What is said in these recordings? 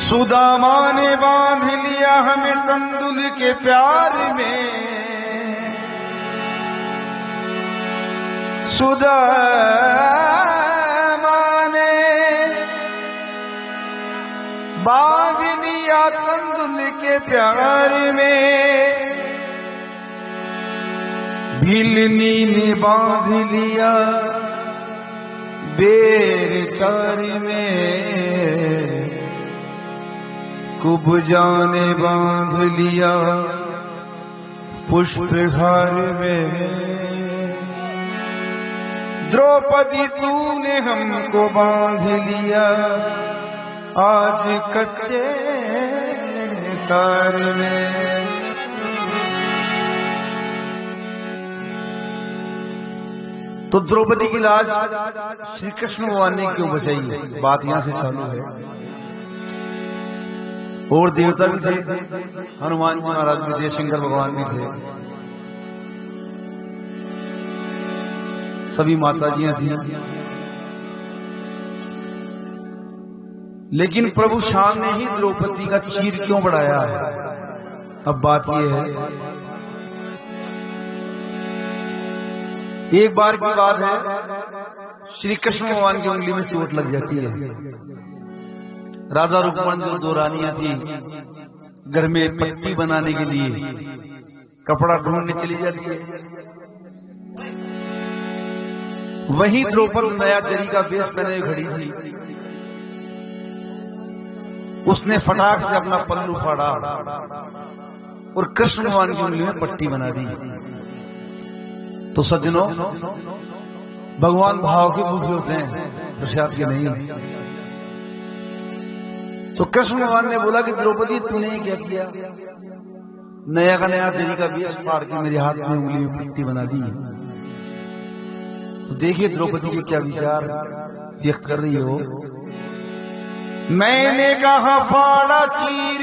सुदामा ने बांध लिया हमें कंदुल के प्यार में, सुदामा ने बांध लिया कंदुल के प्यार में, भिलनी ने बांध लिया बेर चार में, कुब्जा ने बांध लिया पुष्पहार में। द्रौपदी तूने हमको बांध लिया आज कच्चे तार में। तो द्रौपदी की लाज श्री कृष्ण भगवान ने क्यों बचाई है? बात यहां से चालू है। और देवता भी थे, हनुमान जी महाराज भी थे, शंकर भगवान भी थे, सभी माताजियां थी, लेकिन प्रभु श्याम ने ही द्रौपदी का चीर क्यों बढ़ाया है? अब बात यह है, एक बार की बात है, श्री कृष्ण भगवान की उंगली में चोट लग जाती है। राधा रुक्मणी जो दो रानियां थी, घर में पट्टी बनाने के लिए कपड़ा ढूंढने चली जाती है। वही द्रौपदी नया जरी का बेस पहने खड़ी थी, उसने फटाक से अपना पल्लू फाड़ा और कृष्ण भगवान की उंगली में पट्टी बना दी। तो सज्जनों, भगवान भाव के भूखे होते हैं, प्रसाद के नहीं। तो कृष्ण भगवान ने बोला कि द्रौपदी तूने क्या किया? नया का नया जरी का बेस फाड़ के मेरे हाथ में उंगली में पट्टी बना दी। तो देखिए द्रौपदी के क्या विचार व्यक्त कर रही हो। मैंने कहा फाड़ा चीर,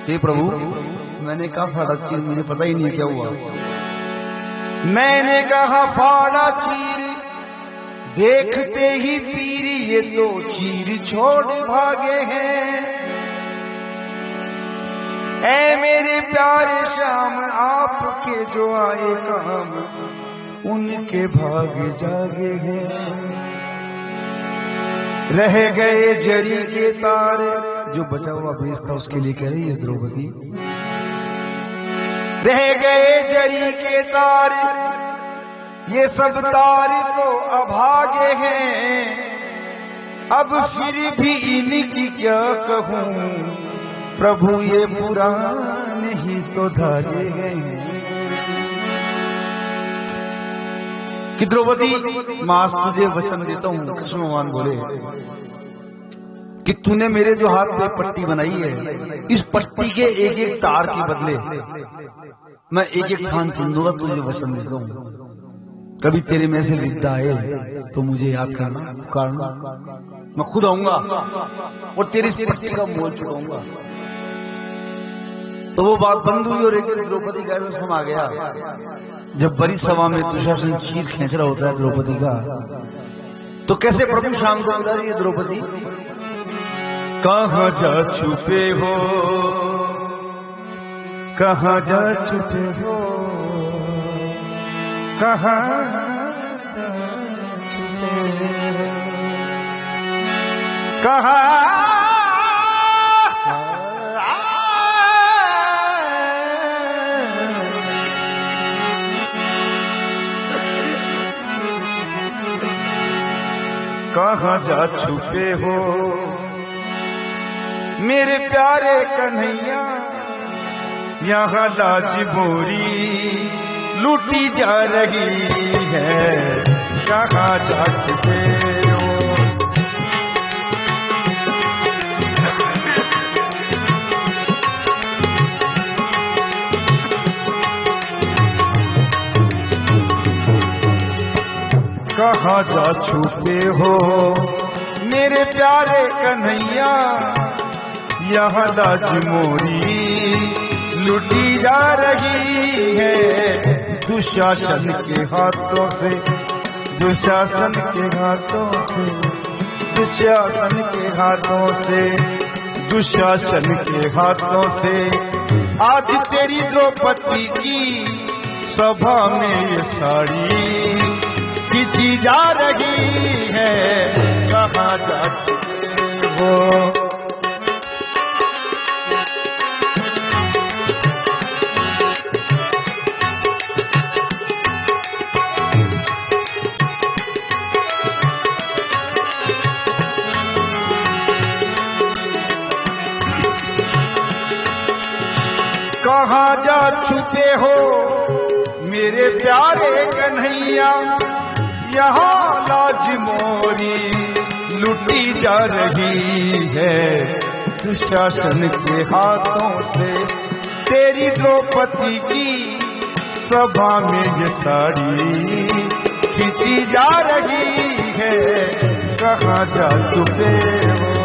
हे प्रभु मैंने कहा फाड़ा चीर, मुझे पता ही नहीं क्या हुआ। मैंने कहा फाड़ा चीर, देखते ही पीर ये तो चीर छोड़ भागे हैं। ऐ मेरे प्यारे श्याम आपके जो आए काम, उनके भाग जागे हैं। रह गए जरी के तार, जो बचा हुआ बेस था उसके लिए कह रही है द्रौपदी। रह गए जरी के तार, ये सब तार तो अभागे हैं। अब फिर भी इनकी क्या कहूं, प्रभु ये पुराने ही तो धागे हैं। कि द्रौपदी मास तुझे वचन देता हूं, कृष्ण भगवान बोले कि तूने मेरे जो हाथ पे पट्टी बनाई है, इस पट्टी के एक एक तार के बदले मैं एक एक थान चुन दूंगा, तुझे वचन देता हूं। कभी तेरे में से विद्या आए तो मुझे याद करना, पुकारना, मैं खुद आऊंगा और तेरी इस पट्टी का मोल चुकाऊंगा। तो वो बात बंद हुई और एक दिन द्रौपदी का ऐसा समा गया, जब बड़ी सभा में दुशासन चीर खींच रहा होता है द्रौपदी का, तो कैसे प्रभु शाम को बुला रही है द्रौपदी, कहाँ जा छुपे हो, कहाँ जा छुपे हो, कहाँ जा छुपे हो, कहाँ कहाँ जा छुपे हो मेरे प्यारे कन्हैया, यहाँ लाज मोरी लूटी जा रही है, कहाँ जा चुके हो। कहाँ जा छुपे हो मेरे प्यारे कन्हैया, यहाँ लाज मोरी लुटी जा रही है, दुशासन के हाथों से, दुशासन के हाथों से, दुशासन के हाथों से, दुशासन के हाथों से। आज तेरी द्रौपदी की सभा में ये साड़ी खींची जा रही है, कहाँ जा चुके हो। कहाँ जा छुपे हो मेरे प्यारे कन्हैया, यहाँ लाज मोरी लुटी जा रही है, दुशासन के हाथों से। तेरी द्रौपदी की सभा में ये साड़ी खींची जा रही है, कहाँ जा छुपे हो।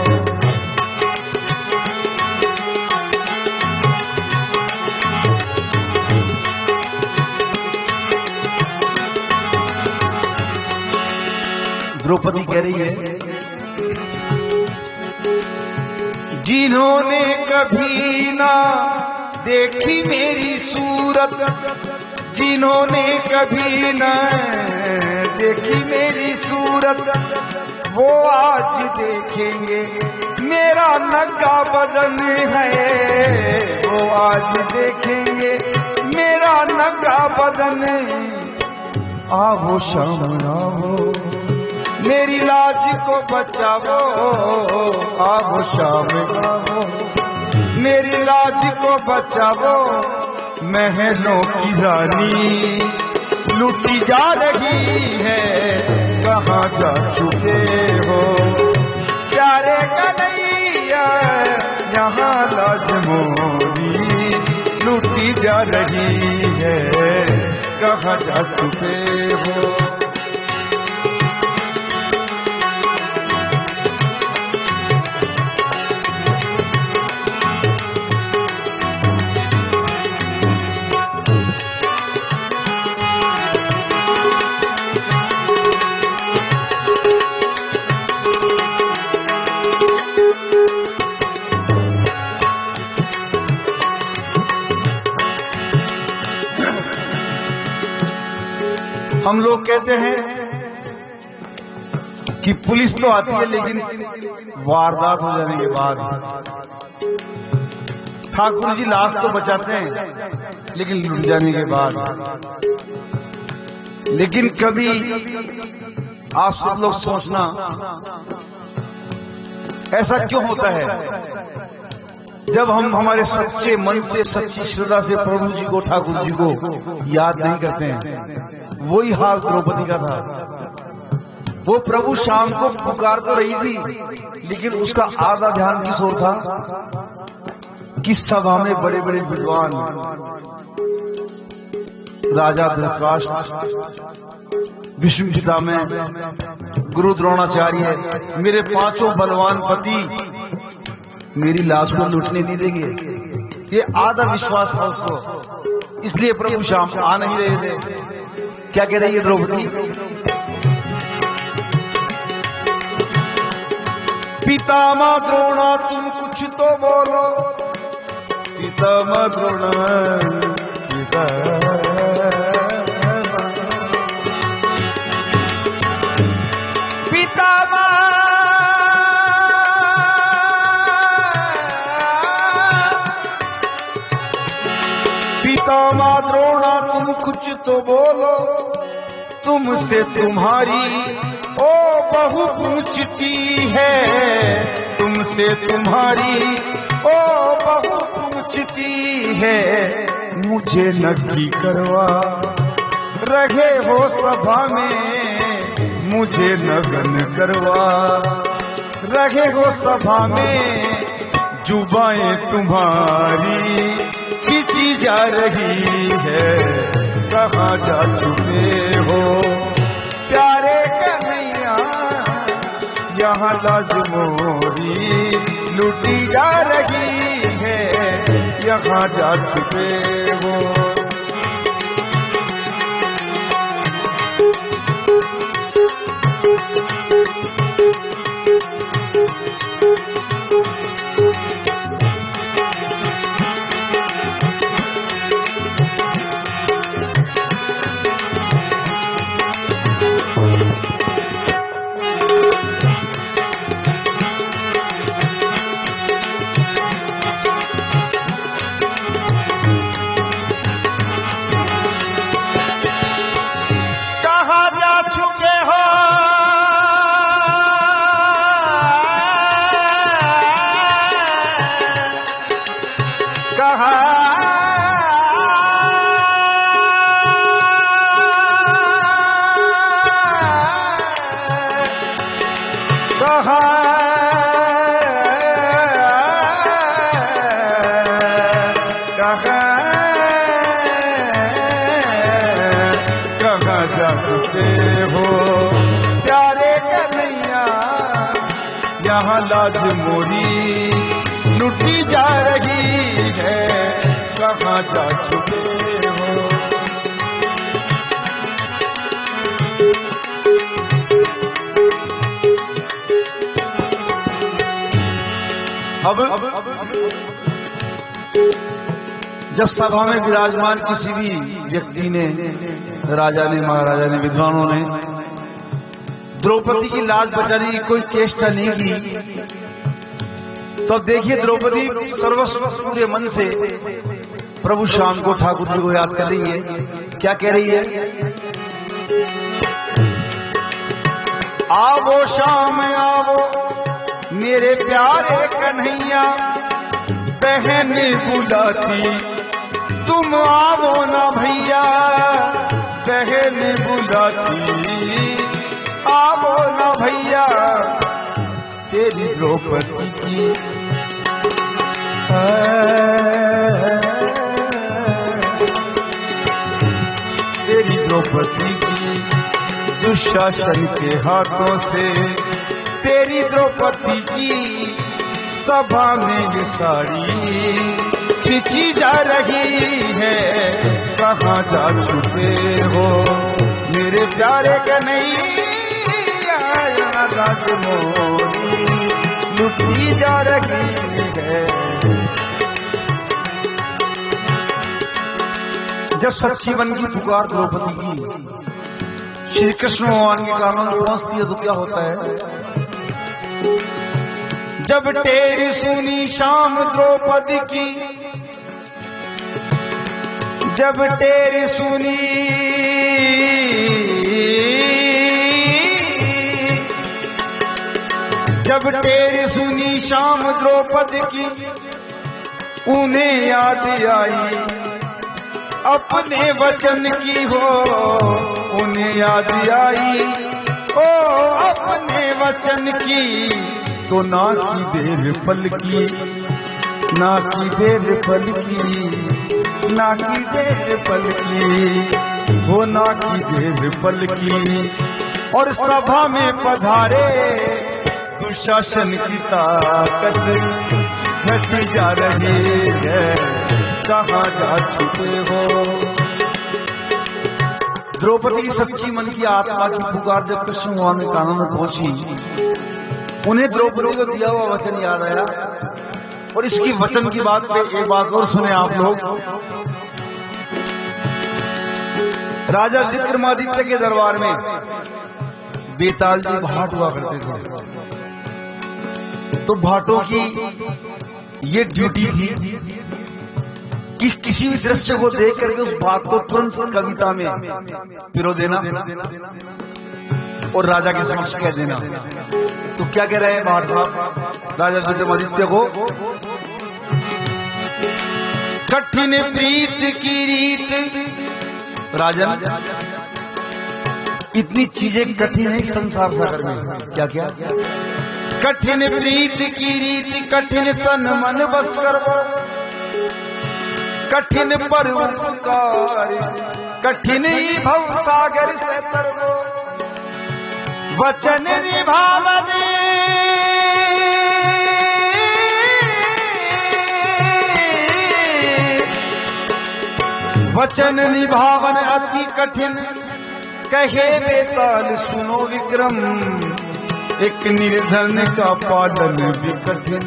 द्रौपदी कह रही है, जिन्होंने कभी ना देखी मेरी सूरत, जिन्होंने कभी ना देखी मेरी सूरत, वो आज देखेंगे मेरा नंगा बदन है, वो आज देखेंगे मेरा नंगा बदन। आओ शाम आओ मेरी लाज को बचाओ, आओ शाम आओ मेरी लाज को बचाओ। महलों की रानी लूटी जा रही है, कहाँ जा चुके हो प्यारे कन्हैया, यहाँ लाज मोरी लूटी जा रही है, कहाँ जा चुके हो। हम लोग कहते हैं कि पुलिस तो आती है लेकिन वारदात हो जाने के बाद, ठाकुर जी लाश तो बचाते हैं लेकिन लुट जाने के बाद। लेकिन कभी आप सब लोग सोचना ऐसा क्यों होता है, जब हम हमारे सच्चे मन से, सच्ची श्रद्धा से प्रभु जी को, ठाकुर जी को याद नहीं करते हैं। वही हाल द्रौपदी का था। वो प्रभु शाम को पुकार तो रही थी लेकिन उसका आधा ध्यान किस ओर था, कि सभा में बड़े बड़े विद्वान, राजा धृतराष्ट्र, भीष्म पितामह, गुरु द्रोणाचार्य, मेरे पांचों बलवान पति मेरी लाश को लूटने नहीं देंगे। ये आधा विश्वास था उसको, इसलिए प्रभु शाम आ नहीं रहे थे। क्या कह रही है द्रौपदी, पितामह द्रोणा तुम कुछ तो बोलो, पितामह द्रोणा पितामह पितामह द्रोणा तुम कुछ तो बोलो, तुमसे तुम्हारी ओ बहू पूछती है, तुमसे तुम्हारी ओ बहू पूछती है मुझे नग्गी करवा, रहे हो सभा में मुझे नगन करवा, रहे हो सभा में जुबाएं तुम्हारी खींची जा रही है, कहाँ जा छुपे हो प्यारे कन्हैया, यहाँ लाज मोरी लूटी जा रही है, यहाँ जा छुपे हो। कहाँ जा चुके हो प्यारे कन्हैया, यहाँ लाज मोरी लुटी जा रही है, कहाँ जा चुके हो। अब जब सभा में विराजमान किसी भी व्यक्ति ने, राजा ने, महाराजा ने, विद्वानों ने द्रौपदी की लाज बचाने की कोई चेष्टा नहीं की, तो अब देखिए द्रौपदी सर्वस्व पूरे मन से प्रभु श्याम को, ठाकुर जी को याद कर रही है। क्या कह रही है? आवो श्याम आवो मेरे प्यारे कन्हैया, बहन बुलाती तुम आवो ना भैया, बहन बुलाती आवो ना भैया, तेरी द्रौपदी की तेरी द्रौपदी की दुशासन के हाथों से, तेरी द्रौपदी की सभा में ये साड़ी खींची जा रही है, कहाँ जा छुपे हो मेरे प्यारे कन्हैया, यहाँ लाज मोरी लुटी जा रही है। जब सच्ची मन की पुकार द्रौपदी की श्री कृष्ण भगवान के कानों में पहुंचती है तो क्या होता है? जब तेरी सुनी शाम द्रौपदी की, जब तेरी सुनी जब तेरी सुनी शाम द्रौपदी की, उन्हें याद आई अपने वचन की हो, उन्हें याद आई ओ अपने वचन की, तो ना की देर पल की, ना की देर पल की, ना की देर पल की, हो ना की देर पल की, और सभा में पधारे दुशासन की ताकत घट जा रही है, कहाँ जा छुपे हो। द्रौपदी की सच्ची मन की आत्मा की पुकार जब कृष्ण भगवान के कानों में पहुंची, उन्हें द्रौपदी को दिया हुआ वचन याद आया। और इसकी वचन की बात पे एक बात और सुने आप लोग। राजा विक्रमादित्य के दरबार में बेताल जी भाट हुआ करते थे, तो भाटों की ये ड्यूटी थी कि किसी भी दृश्य को देख करके उस बात को तुरंत कविता में पिरो देना और राजा के समक्ष कह देना। तो क्या कह रहे हैं भाट साहब राजा विक्रमादित्य को? कठिन प्रीत की रीत। राजन, इतनी चीजें कठिन है संसार सागर में। क्या क्या? कठिन प्रीत की रीत, कठिन तन मन बस करवो, कठिन पर उपकार, कठिन ही भव सागर से तरवो। वचन निभावने वचन निभावन अति कठिन, कहे बेताल सुनो विक्रम, एक निर्धन का पालन भी कठिन।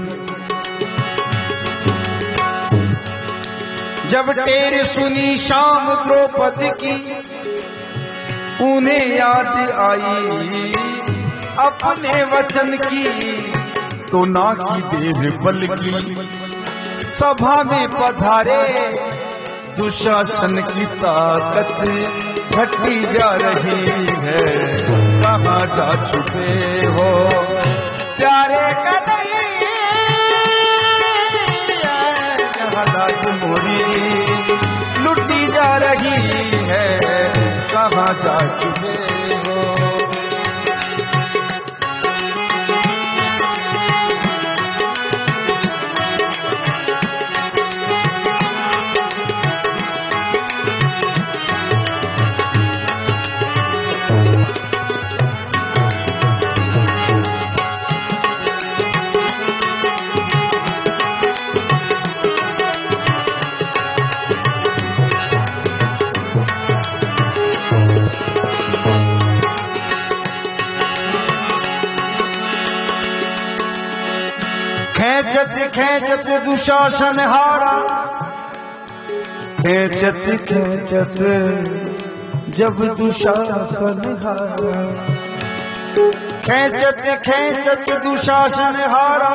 जब टेर सुनी शाम द्रौपदी की, उन्हें याद आई अपने वचन की, तो ना की देर बल्कि सभा में पधारे। दुशासन की ताकत घटती जा रही है, कहाँ जा छुपे हो प्यारे कन्हैया, राज मोरी लुटी जा रही है, कहाँ जा छुपे हो। खेचत खेचत दुशासन हारा, खेचत खेचत जब दुशासन हारा, खेचत खेचत दुशासन हारा।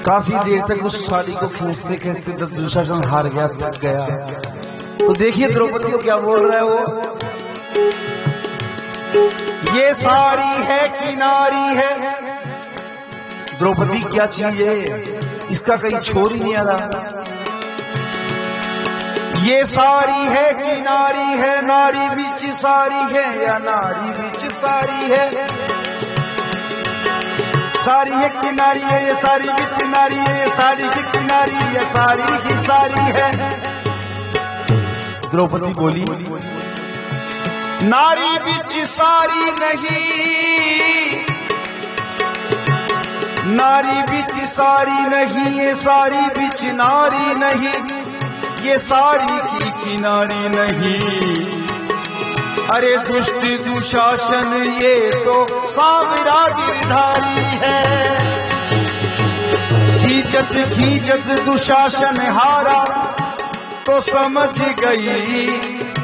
काफी देर तक उस साड़ी को खींचते खींचते दुशासन हार गया, थक गया। तो देखिए द्रौपदी को क्या बोल रहा है वो, ये साड़ी है कि नारी है। द्रौपदी क्या चीज है, इसका कहीं छोर ही नहीं आ रहा। ये सारी है कि नारी है, नारी बीच सारी है या नारी बीच सारी है। सारी है कि नारी है, ये सारी बीच नारी है, ये सारी की किनारी, ये सारी ही सारी है। द्रौपदी बोली, नारी बीच सारी नहीं, नारी बीच सारी नहीं, ये सारी बीच नारी नहीं, ये सारी की किनारी नहीं। अरे दुष्ट दुशासन ये तो सावरा गिरधारी है। खींचत खींचत दुशासन हारा, तो समझ गई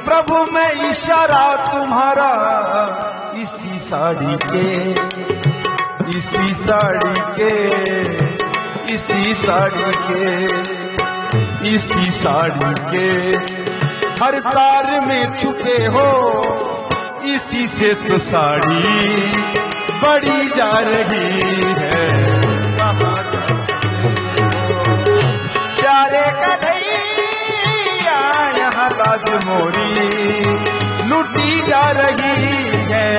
प्रभु मैं इशारा तुम्हारा। इसी साड़ी के, इसी साड़ी के, इसी साड़ी के, इसी साड़ी के हर तार में छुपे हो। इसी से तो साड़ी बढ़ी जा रही है। प्यारे कन्हैया यहाँ राज मोरी लुटी जा रही है,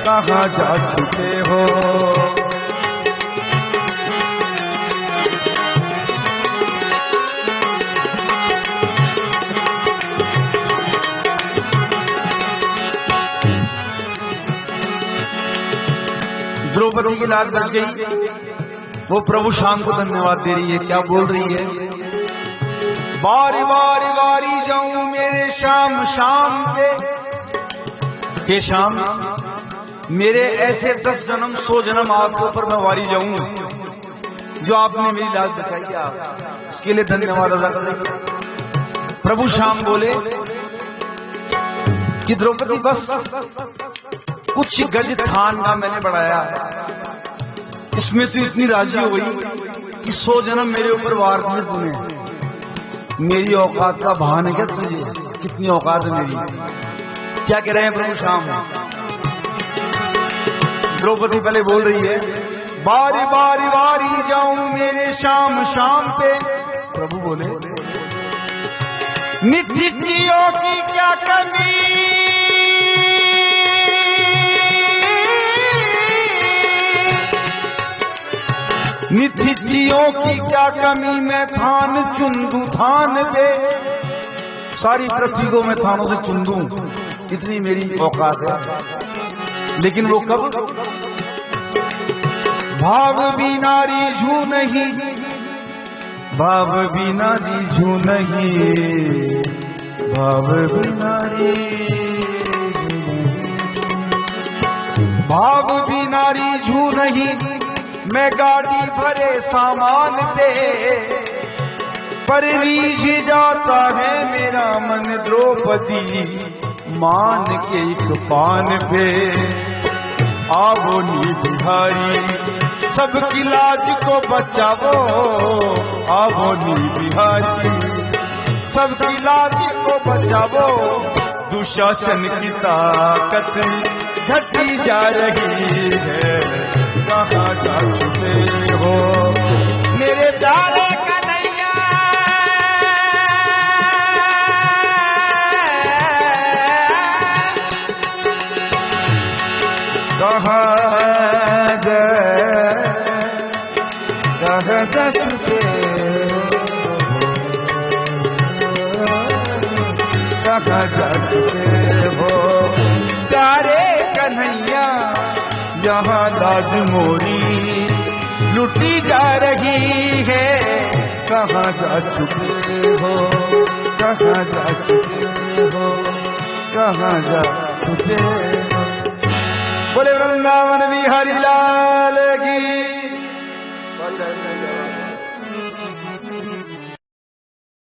कहाँ जा छुपे हो। द्रौपदी की लाज बच गई। वो प्रभु शाम को धन्यवाद दे रही है। क्या बोल रही है, बारी बारी बारी जाऊं मेरे शाम शाम पे। हे शाम, मेरे ऐसे 10 जन्म 100 जन्म आपके ऊपर मैं वारी जाऊं, जो आपने मेरी लाज बचाई है, इसके लिए धन्यवाद अदा कर रही है। प्रभु शाम बोले कि द्रौपदी बस कुछ गज थान का मैंने बढ़ाया, इसमें तो इतनी राजी हो गई कि 100 जन्म मेरे ऊपर वार दिए तूने। मेरी औकात का भान है क्या तुझे? कितनी औकात है मेरी? क्या कह रहे हैं प्रभु शाम? द्रौपदी पहले बोल रही है, बारी बारी बारी जाऊं मेरे शाम शाम पे, प्रभु बोले, निधियों की क्या कमी, निधियों की क्या कमी, मैं थान चुंदू थान पे, सारी पृथ्वी को मैं थानों से चुन दूं, इतनी मेरी औकात है। लेकिन वो कब, भाव बिना रीझू नहीं, भाव बिना रीझू नहीं, भाव बिना रीझू नहीं, भाव बिना रीझू नहीं, मैं गाड़ी भरे सामान पे, पर रीझ जाता है मेरा मन द्रौपदी मान के एक पान पे। आवो नी बिहारी सबकी लाज को बचावो, आवो नी बिहारी सबकी लाज को बचावो, दुशासन की ताकत घटी जा रही है, कहाँ जा छुपे हो मेरे प्यारे कन्हैया, कहाँ जा छुपे हो, कहाँ जा छुपे हो प्यारे कन्हैया, यहाँ लाज मोरी लुटी जा रही है, कहाँ जा छुपे हो, कहाँ जा छुपे हो, कहाँ जा छुपे हो। बोले वृंदावन बिहारी लाल की।